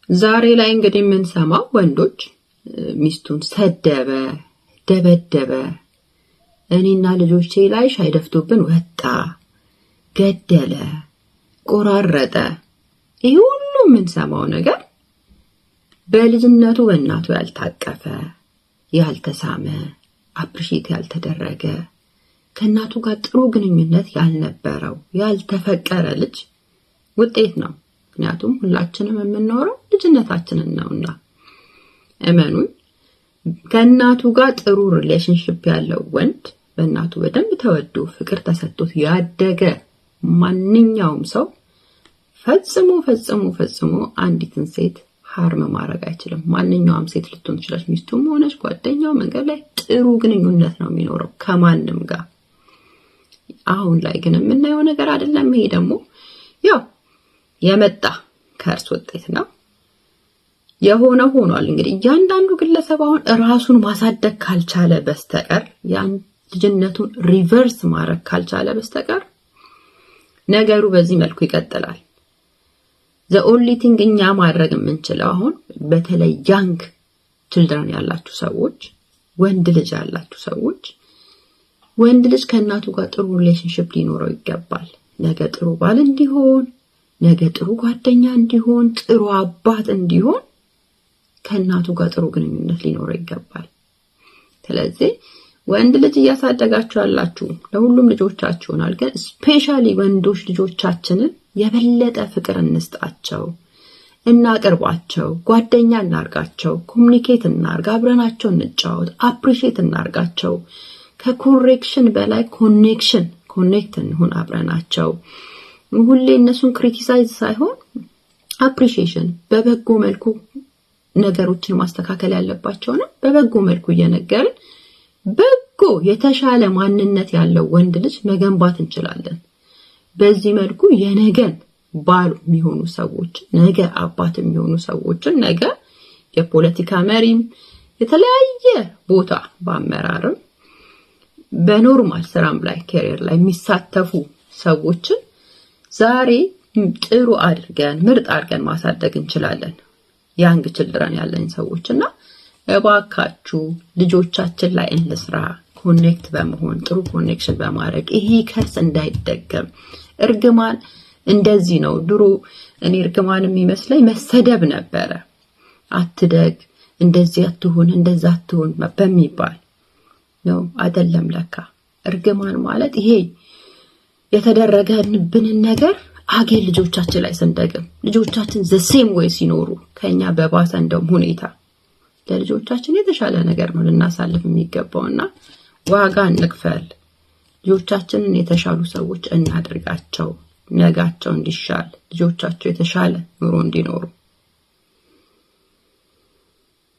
ዛሬ ላይ እንግዲህ የምንሰማው ወንዶች ሚስቱን ሰደበ፣ ደበደበ፣ እኔና ልጆቼ ላይ ሻይ ደፍቶብን ወጣ፣ ገደለ፣ ቆራረጠ። ይሄ ሁሉ የምንሰማው ነገር በልጅነቱ በእናቱ ያልታቀፈ፣ ያልተሳመ፣ አፕሪሺየት ያልተደረገ፣ ከእናቱ ጋር ጥሩ ግንኙነት ያልነበረው፣ ያልተፈቀረ ልጅ ውጤት ነው። ምክንያቱም ሁላችንም የምንኖረው ልጅነታችንን ነውና እመኑን፣ ከእናቱ ጋር ጥሩ ሪሌሽንሺፕ ያለው ወንድ በእናቱ በደንብ ተወዶ ፍቅር ተሰጥቶት ያደገ ማንኛውም ሰው ፈጽሞ አንዲትን ሴት ሃርም ማድረግ አይችልም። ማንኛውም ሴት ልትሆን ትችላለች፣ ሚስቱም ሆነች ጓደኛው፣ መንገድ ላይ ጥሩ ግንኙነት ነው የሚኖረው ከማንም ጋር። አሁን ላይ ግን የምናየው ነገር አይደለም። ይሄ ደግሞ ያው የመጣ ከእርስ ውጤት ነው። የሆነ ሆኗል። እንግዲህ እያንዳንዱ ግለሰብ አሁን ራሱን ማሳደግ ካልቻለ በስተቀር ያን ልጅነቱን ሪቨርስ ማድረግ ካልቻለ በስተቀር ነገሩ በዚህ መልኩ ይቀጥላል። the only thing እኛ ማድረግ የምንችለው አሁን በተለይ young children ያላችሁ ሰዎች፣ ወንድ ልጅ ያላችሁ ሰዎች፣ ወንድ ልጅ ከእናቱ ጋር ጥሩ ሪሌሽንሺፕ ሊኖረው ይገባል። ነገ ጥሩ ባል እንዲሆን፣ ነገ ጥሩ ጓደኛ እንዲሆን፣ ጥሩ አባት እንዲሆን ከእናቱ ጋር ጥሩ ግንኙነት ሊኖረው ይገባል። ስለዚህ ወንድ ልጅ እያሳደጋችሁ ያላችሁ ለሁሉም ልጆቻችሁን አልገን ስፔሻሊ ወንዶች ልጆቻችንን የበለጠ ፍቅር እንስጣቸው፣ እናቅርባቸው፣ ጓደኛ እናርጋቸው፣ ኮሙኒኬት እናርጋ፣ አብረናቸው እንጫወት፣ አፕሪሺየት እናርጋቸው። ከኮሬክሽን በላይ ኮኔክት እንሁን አብረናቸው። ሁሌ እነሱን ክሪቲሳይዝ ሳይሆን አፕሪሺዬሽን፣ በበጎ መልኩ ነገሮችን ማስተካከል ያለባቸው ነው በበጎ መልኩ እየነገርን በጎ የተሻለ ማንነት ያለው ወንድ ልጅ መገንባት እንችላለን። በዚህ መልኩ የነገን ባል የሚሆኑ ሰዎች፣ ነገ አባት የሚሆኑ ሰዎችን፣ ነገ የፖለቲካ መሪም የተለያየ ቦታ በአመራርም በኖርማል ስራም ላይ ካሪየር ላይ የሚሳተፉ ሰዎችን ዛሬ ጥሩ አድርገን ምርጥ አድርገን ማሳደግ እንችላለን። ያንግ ችልድረን ያለን ሰዎችና እባካችሁ ልጆቻችን ላይ እንስራ። ኮኔክት በመሆን ጥሩ ኮኔክሽን በማድረግ ይሄ ከርስ እንዳይደገም። እርግማን እንደዚህ ነው። ድሮ እኔ እርግማን የሚመስለኝ መሰደብ ነበረ። አትደግ፣ እንደዚህ አትሁን፣ እንደዛ አትሁን በሚባል ነው። አይደለም ለካ እርግማን ማለት ይሄ የተደረገብንን ነገር አገል ልጆቻችን ላይ ስንደግም፣ ልጆቻችን the same way ሲኖሩ ከኛ በባሰ እንደም ሁኔታ ለልጆቻችን የተሻለ ነገር ነው ልናሳልፍ የሚገባውና ዋጋ እንክፈል። ልጆቻችንን የተሻሉ ሰዎች እናድርጋቸው። ነጋቸው እንዲሻል፣ ልጆቻቸው የተሻለ ኑሮ እንዲኖሩ